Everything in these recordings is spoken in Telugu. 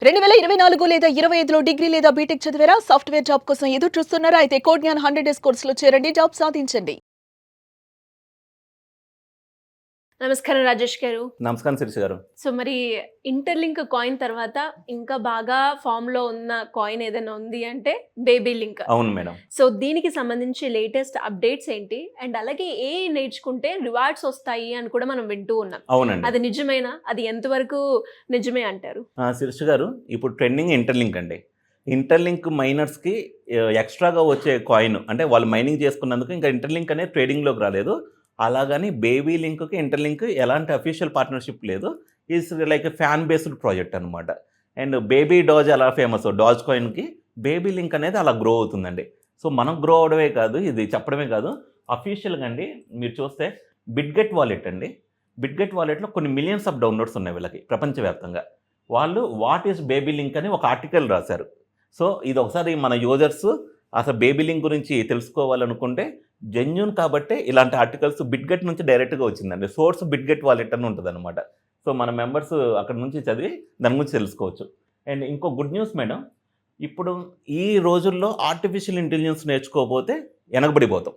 2024 లేదా 25లో డిగ్రీ లేదా బీటెక్ చదివారా? సాఫ్ట్‌వేర్ జాబ్ కోసం ఎదురు చూస్తున్నారా? అయితే కోడ్‌జ్ఞాన్ 100 డేస్ కోర్సులో చేరండి. జాబ్ సాధించండి. నమస్కారం రాజేష్ గారు. నమస్కారం శిరీష గారు. సో మరి ఇంటర్‌లింక్ కాయిన్ తర్వాత ఇంకా బాగా ఫామ్‌లో ఉన్న కాయిన్ ఏదైనా ఉంది అంటే బేబీ లింక్. అవును మేడం. సో దీనికి సంబంధించి లేటెస్ట్ అప్డేట్స్ ఏంటి? అండ్ అలాగే ఏఐ నేర్చుకుంటే రివార్డ్స్ వస్తాయి అని కూడా మనం వింటూ ఉన్నాం. అవునండి. అది నిజమేనా? అది ఎంతవరకు నిజమే అంటారు? శిరీష గారు, ఇప్పుడు ట్రెండింగ్ ఇంటర్‌లింక్ అండి. ఇంటర్‌లింక్ మైనర్స్‌కి ఎక్స్‌ట్రాగా వచ్చే కాయిన్ అంటే వాళ్ళు మైనింగ్ చేసుకున్నందుకు ఇంకా ఇంటర్‌లింక్ అనేది ట్రేడింగ్‌లోకి రాలేదు. అలాగని బేబీ లింక్‌కి ఇంటర్‌లింక్ ఎలాంటి అఫీషియల్ పార్ట్నర్‌షిప్ లేదు. It's like fan based project అనమాట. అండ్ బేబీ డాజ్ ఎలా ఫేమసో డాజ్ కాయిన్‌కి బేబీ లింక్ అనేది అలా గ్రో అవుతుందండి. సో మనం గ్రో అవ్వడమే కాదు, ఇది చెప్పడమే కాదు, అఫీషియల్‌గా అండి మీరు చూస్తే బిట్‌గెట్ వాలెట్ అండి. బిట్‌గెట్ వాలెట్‌లో కొన్ని మిలియన్స్ ఆఫ్ డౌన్‌లోడ్స్ ఉన్నాయి వీళ్ళకి ప్రపంచవ్యాప్తంగా. వాళ్ళు వాట్ ఈస్ బేబీ లింక్ అని ఒక ఆర్టికల్ రాశారు. సో ఇది ఒకసారి మన యూజర్స్ అసలు బేబీ లింక్ గురించి తెలుసుకోవాలనుకుంటే జెన్యూన్ కాబట్టే ఇలాంటి ఆర్టికల్స్ బిట్‌గెట్ నుంచి డైరెక్ట్‌గా వచ్చిందండి. సోర్స్ బిట్‌గెట్ వాలెట్ అని ఉంటదనమాట. సో మన మెంబర్స్ అక్కడ నుంచి చదివి దాని గురించి తెలుసుకోవచ్చు. అండ్ ఇంకో గుడ్ న్యూస్ మేడం, ఇప్పుడు ఈ రోజుల్లో ఆర్టిఫిషియల్ ఇంటెలిజెన్స్ నేర్చుకోకపోతే వెనకబడిపోతాం.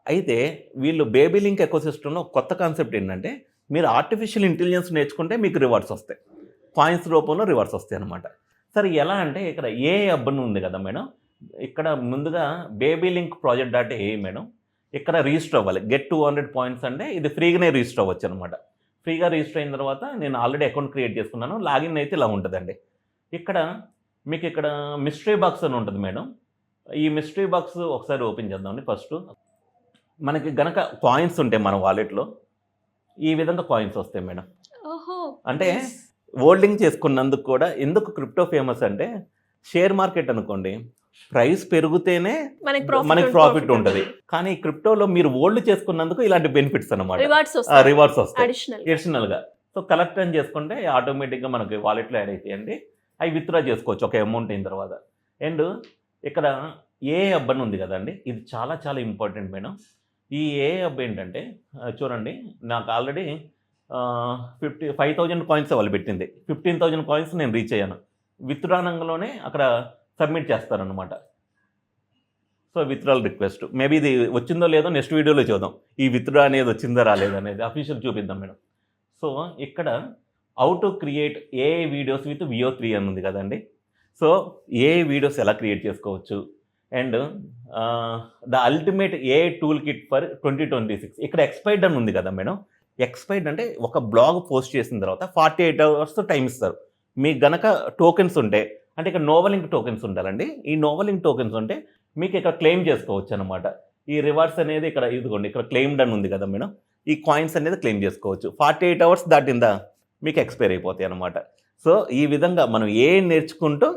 అయితే వీళ్ళు బేబీ లింక్ ఎకోసిస్టమ్‌లో కొత్త కాన్సెప్ట్ ఏంటంటే, మీరు ఆర్టిఫిషియల్ ఇంటెలిజెన్స్ నేర్చుకుంటే మీకు రివార్డ్స్ వస్తాయి. కాయిన్స్ రూపంలో రివార్డ్స్ వస్తాయి అనమాట. సరే ఎలా అంటే ఇక్కడ ఏఐ హబ్ అని ఉంది కదా మేడం. ఇక్కడ ముందుగా baby link project dot AI madam. ఇక్కడ రిజిస్టర్ అవ్వాలి. గెట్ 200 పాయింట్స్ అంటే ఇది ఫ్రీగానే రిజిస్టర్ అవ్వచ్చు అనమాట. ఫ్రీగా రిజిస్టర్ అయిన తర్వాత నేను ఆల్రెడీ అకౌంట్ క్రియేట్ చేసుకున్నాను. లాగిన్ అయితే ఇలా ఉంటుందండి. ఇక్కడ మీకు ఇక్కడ మిస్టరీ బాక్స్ అని ఉంటుంది మేడం. ఈ మిస్టరీ బాక్స్ ఒకసారి ఓపెన్ చేద్దామండి. ఫస్ట్ మనకి గనక కాయిన్స్ ఉంటాయి మన వాలెట్లో, ఈ విధంగా కాయిన్స్ వస్తాయి మేడం. ఓహో! అంటే హోల్డింగ్ చేసుకున్నందుకు కూడా ఎందుకు క్రిప్టో ఫేమస్ అంటే, షేర్ మార్కెట్ అనుకోండి, ప్రైస్ పెరిగితేనే మనకి ప్రాఫిట్ ఉంటుంది. కానీ క్రిప్టోలో మీరు హోల్డ్ చేసుకున్నందుకు ఇలాంటి బెనిఫిట్స్ అనమాట, రివార్డ్స్ వస్తాయి అడిషనల్గా. సో కలెక్ట్ అని చేసుకుంటే ఆటోమేటిక్గా మనకి వాలెట్లో యాడ్ అవుతాయండి. అవి విత్డ్రా చేసుకోవచ్చు ఒక అమౌంట్ అయిన తర్వాత. అండ్ ఇక్కడ ఏ హబ్ అని ఉంది కదండి, ఇది చాలా చాలా ఇంపార్టెంట్ మేడం. ఈ ఏ హబ్ ఏంటంటే చూడండి, నాకు ఆల్రెడీ 5,000 కాయిన్స్ వాళ్ళు పెట్టింది. 15,000 కాయిన్స్ నేను రీచ్ అయ్యాను. విత్డ్రానంలోనే అక్కడ సబ్మిట్ చేస్తారనమాట. సో విత్డ్రాల్ రిక్వెస్ట్ మేబీ ఇది వచ్చిందో లేదో నెక్స్ట్ వీడియోలో చూద్దాం. ఈ విత్డ్రా అనేది వచ్చిందో రాలేదనేది అఫీషియల్ చూపిద్దాం మేడం. సో ఇక్కడ how to create AI videos with VO3 అని ఉంది కదండి. సో ఏఐ వీడియోస్ ఎలా క్రియేట్ చేసుకోవచ్చు and the ultimate AI tool kit for 2026. ఇక్కడ ఎక్స్పైర్డ్ అని ఉంది కదా మేడం. ఎక్స్పైర్డ్ అంటే ఒక బ్లాగ్ పోస్ట్ చేసిన తర్వాత 48 అవర్స్ టైం ఇస్తారు. మీకు గనక టోకెన్స్ ఉంటే, అంటే ఇక్కడ నోవలింక్ టోకెన్స్ ఉండాలండి. ఈ నోవలింక్ టోకెన్స్ ఉంటే మీకు ఇక్కడ క్లెయిమ్ చేసుకోవచ్చు అనమాట. ఈ రివార్డ్స్ అనేది ఇక్కడ ఇదిగోండి, ఇక్కడ క్లెయిమ్డ్ అని ఉంది కదా మేడం. ఈ కాయిన్స్ అనేది క్లెయిమ్ చేసుకోవచ్చు. 48 అవర్స్ దాటిందా మీకు ఎక్స్పైర్ అయిపోతాయి అనమాట. సో ఈ విధంగా మనం నేర్చుకుంటూ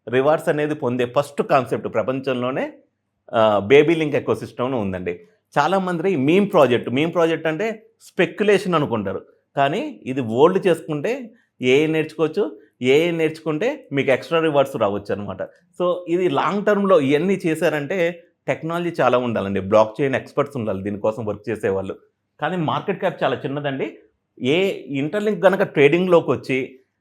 రివార్డ్స్ అనేది పొందే ఫస్ట్ కాన్సెప్ట్ ప్రపంచంలోనే బేబీ లింక్ ఎకోసిస్టమ్లో ఉందండి. చాలామంది మీమ్ ప్రాజెక్ట్ అంటే స్పెక్యులేషన్ అనుకుంటారు. కానీ ఇది హోల్డ్ చేసుకుంటే నేర్చుకోవచ్చు. నేర్చుకుంటే మీకు ఎక్స్ట్రా రివార్డ్స్ రావచ్చు అనమాట. సో ఇది లాంగ్ టర్మ్లో ఇవన్నీ చేశారంటే టెక్నాలజీ చాలా ఉండాలండి. బ్లాక్ చైన్ ఎక్స్పర్ట్స్ ఉండాలి దీనికోసం వర్క్ చేసేవాళ్ళు. కానీ మార్కెట్ క్యాప్ చాలా చిన్నదండి. ఇంటర్లింక్ కనుక ట్రేడింగ్లోకి వచ్చి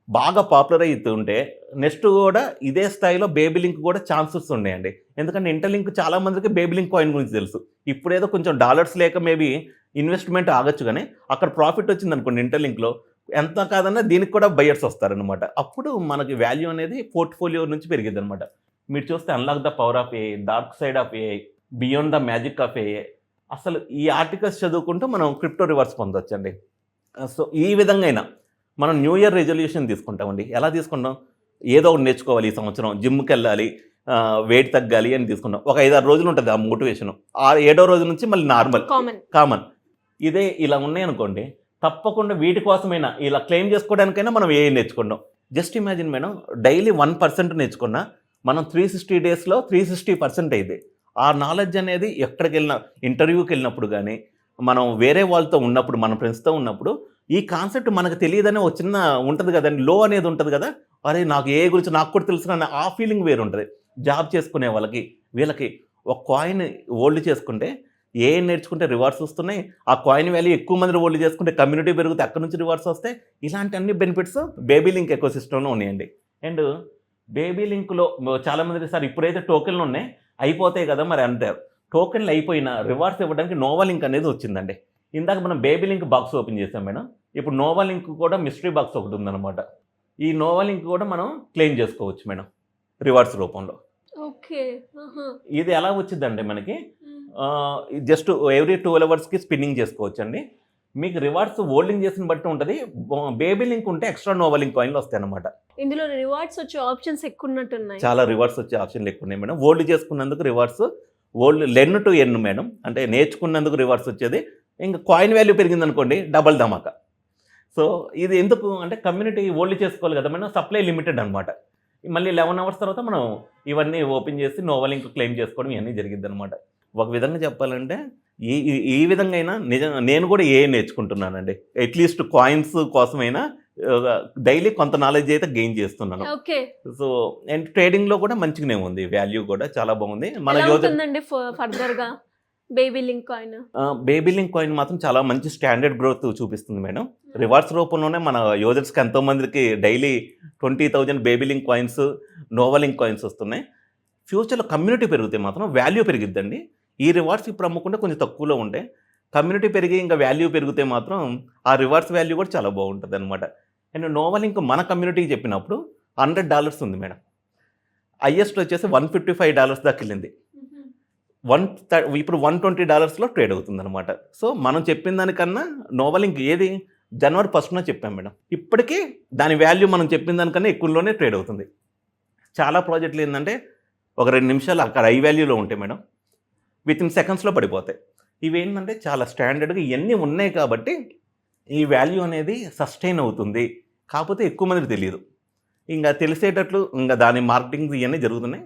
బాగా పాపులర్ అవుతుంటే నెక్స్ట్ కూడా ఇదే స్థాయిలో బేబీ లింక్ కూడా ఛాన్సెస్ ఉన్నాయండి. ఎందుకంటే ఇంటర్లింక్ చాలా మందికి బేబీ లింక్ కాయిన్ గురించి తెలుసు. ఇప్పుడేదో కొంచెం డాలర్స్ లేక మేబీ ఇన్వెస్ట్మెంట్ ఆగచ్చు, కానీ అక్కడ ప్రాఫిట్ వచ్చింది అనుకోండి ఇంటర్లింక్లో, ఎంత కాదన్నా దీనికి కూడా బయర్స్ వస్తారనమాట. అప్పుడు మనకి వాల్యూ అనేది పోర్ట్ఫోలియో నుంచి పెరిగింది అనమాట. మీరు చూస్తే unlock the power of AI, dark side of AI, beyond the magic of AI, అసలు ఈ ఆర్టికల్స్ చదువుకుంటూ మనం క్రిప్టో రివార్డ్స్ పొందొచ్చండి. సో ఈ విధంగా అయినా మనం న్యూ ఇయర్ రెజల్యూషన్ తీసుకుంటామండి. ఎలా తీసుకుంటాం? ఏదో ఒకటి నేర్చుకోవాలి ఈ సంవత్సరం, జిమ్కి వెళ్ళాలి, వెయిట్ తగ్గాలి అని తీసుకుంటాం. ఒక 5-6 రోజులు ఉంటుంది ఆ మోటివేషన్. 7వ రోజు నుంచి మళ్ళీ నార్మల్ కామన్. ఇదే ఇలా ఉన్నాయనుకోండి, తప్పకుండా వీటి కోసమైనా ఇలా క్లెయిమ్ చేసుకోవడానికైనా మనం నేర్చుకుంటాం. జస్ట్ ఇమాజిన్ మేడం, డైలీ 1% నేర్చుకున్నా మనం 360 డేస్లో 360% అయింది. ఆ నాలెడ్జ్ అనేది ఎక్కడికి వెళ్ళినా, ఇంటర్వ్యూకి వెళ్ళినప్పుడు కానీ, మనం వేరే వాళ్ళతో ఉన్నప్పుడు, మన ఫ్రెండ్స్తో ఉన్నప్పుడు ఈ కాన్సెప్ట్ మనకు తెలియదనే ఒక చిన్న ఉంటుంది కదండి, లో అనేది ఉంటుంది కదా, అరే నాకు గురించి నాకు కూడా తెలుసు కానీ ఆ ఫీలింగ్ వేరు ఉంటుంది. జాబ్ చేసుకునే వాళ్ళకి వీళ్ళకి ఒక కాయిన్ హోల్డ్ చేసుకుంటే నేర్చుకుంటే రివార్డ్స్ వస్తున్నాయి. ఆ కాయిన్ వాల్యూ ఎక్కువ మంది హోల్డ్ చేసుకుంటే కమ్యూనిటీ పెరిగితే అక్కడ నుంచి రివార్డ్స్ వస్తాయి. ఇలాంటి అన్ని బెనిఫిట్స్ బేబీ లింక్ ఎకోసిస్టమ్లో ఉన్నాయండి. అండ్ బేబీ లింక్లో చాలామంది సార్ ఇప్పుడైతే టోకెన్లు ఉన్నాయి అయిపోతాయి కదా మరి అంటారు. టోకెన్లు అయిపోయినా రివార్డ్స్ ఇవ్వడానికి నోవా లింక్ అనేది వచ్చిందండి. ఇందాక మనం బేబీ లింక్ బాక్స్ ఓపెన్ చేసాం మేడం. ఇప్పుడు నోవా లింక్ కూడా మిస్టరీ బాక్స్ ఒకటి ఉందన్నమాట. ఈ నోవా లింక్ కూడా మనం క్లెయిమ్ చేసుకోవచ్చు మేడం రివార్డ్స్ రూపంలో. ఓకే. ఇది ఎలా వచ్చిందంటే మనకి జస్ట్ ఎవ్రీ 12 అవర్స్కి స్పిన్నింగ్ చేసుకోవచ్చు అండి. మీకు రివార్డ్స్ హోల్డింగ్ చేసిన బట్టి ఉంటుంది. బేబీ లింక్ ఉంటే ఎక్స్ట్రా నోవా లింక్ కాయిన్లు వస్తాయి అన్నమాట. ఇందులో రివార్డ్స్ వచ్చే ఆప్షన్స్ ఎక్కువ ఉన్నట్టున్నాయి. చాలా రివార్డ్స్ వచ్చే ఆప్షన్లు ఎక్కువ ఉన్నాయి మేడం. హోల్డ్ చేసుకున్నందుకు rewards, hold learn to earn madam, అంటే నేర్చుకున్నందుకు రివార్డ్స్ వచ్చేది. ఇంకా కాయిన్ వాల్యూ పెరిగింది అనుకోండి డబల్ ధమాకా. సో ఇది ఎందుకు అంటే కమ్యూనిటీ హోల్డ్ చేసుకోవాలి కదా మేడం, సప్లై లిమిటెడ్ అనమాట. మళ్ళీ 11 అవర్స్ తర్వాత మనం ఇవన్నీ ఓపెన్ చేసి నోవా లింక్ క్లెయిమ్ చేసుకోవడం ఇవన్నీ జరిగింది అనమాట. ఒక విధంగా చెప్పాలంటే ఈ విధంగా అయినా నేను కూడా నేర్చుకుంటున్నానండి. అట్లీస్ట్ కాయిన్స్ కోసమైనా డైలీ కొంత నాలెడ్జ్ అయితే గెయిన్ చేస్తున్నాను. ఓకే. సో అండ్ ట్రేడింగ్లో కూడా మంచిగానే ఉంది, వాల్యూ కూడా చాలా బాగుంది. మన ఎలా యోజన ఉంటుందండి ఫర్దర్ గా baby link coin? Baby link coin మాత్రం చాలా మంచి స్టాండర్డ్ గ్రోత్ చూపిస్తుంది మేడం. రివార్డ్స్ రూపంలోనే మన యూజర్స్కి ఎంతోమందికి daily 20,000 baby link coins, Nova link coins వస్తున్నాయి. ఫ్యూచర్లో కమ్యూనిటీ పెరిగితే మాత్రం వాల్యూ పెరిగిద్దండి. ఈ రివార్డ్స్ ఇప్పుడు అమ్ముకుంటే కొంచెం తక్కువలో ఉంటాయి. కమ్యూనిటీ పెరిగి ఇంకా వాల్యూ పెరిగితే మాత్రం ఆ రివార్డ్స్ వాల్యూ కూడా చాలా బాగుంటుంది అనమాట. అండ్ నోవా లింక్ మన కమ్యూనిటీకి చెప్పినప్పుడు $100 ఉంది మేడం. హైయెస్ట్ వచ్చేసి $155 దాకా వెళ్ళింది. ఇప్పుడు $120 ట్రేడ్ అవుతుంది అనమాట. సో మనం చెప్పిన దానికన్నా నోవా లింక్ ఏది January 1st చెప్పాం మేడం. ఇప్పటికీ దాని వాల్యూ మనం చెప్పిన దానికన్నా ఎక్కువలోనే ట్రేడ్ అవుతుంది. చాలా ప్రాజెక్టులు ఏంటంటే ఒక 2 నిమిషాలు అక్కడ హై వాల్యూలో ఉంటాయి మేడం, వితిన్ సెకండ్స్లో పడిపోతాయి. ఇవి ఏంటంటే చాలా స్టాండర్డ్గా ఇవన్నీ ఉన్నాయి కాబట్టి ఈ వాల్యూ అనేది సస్టైన్ అవుతుంది. కాకపోతే ఎక్కువ మందికి తెలియదు. ఇంకా తెలిసేటట్లు ఇంకా దాని మార్కెటింగ్ ఇవన్నీ జరుగుతున్నాయి.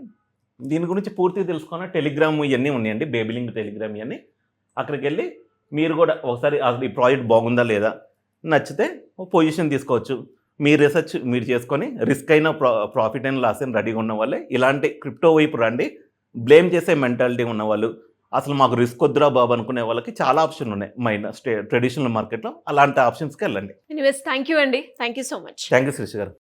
దీని గురించి పూర్తిగా తెలుసుకున్న టెలిగ్రామ్ ఇవన్నీ ఉన్నాయండి, బేబీ లింక్ టెలిగ్రామ్ ఇవన్నీ. అక్కడికి వెళ్ళి మీరు కూడా ఒకసారి అసలు ఈ ప్రాజెక్ట్ బాగుందా లేదా, నచ్చితే పొజిషన్ తీసుకోవచ్చు. మీ రీసెర్చ్ మీరు చేసుకొని రిస్క్ అయినా ప్రాఫిట్ అయిన లాస్ అయినా రెడీగా ఉన్న వాళ్ళే ఇలాంటి క్రిప్టో వైపు రండి. బ్లేమ్ చేసే మెంటాలిటీ ఉన్నవాళ్ళు, అసలు మాకు రిస్క్ వద్దురా బాబు అనుకునే వాళ్ళకి చాలా ఆప్షన్లు ఉన్నాయి ట్రెడిషనల్ మార్కెట్లో. అలాంటి ఆప్షన్స్కి వెళ్ళండి. ఎనీవేస్ థ్యాంక్ యూ అండి. Thank you so much. Thank you Shreesh గారు.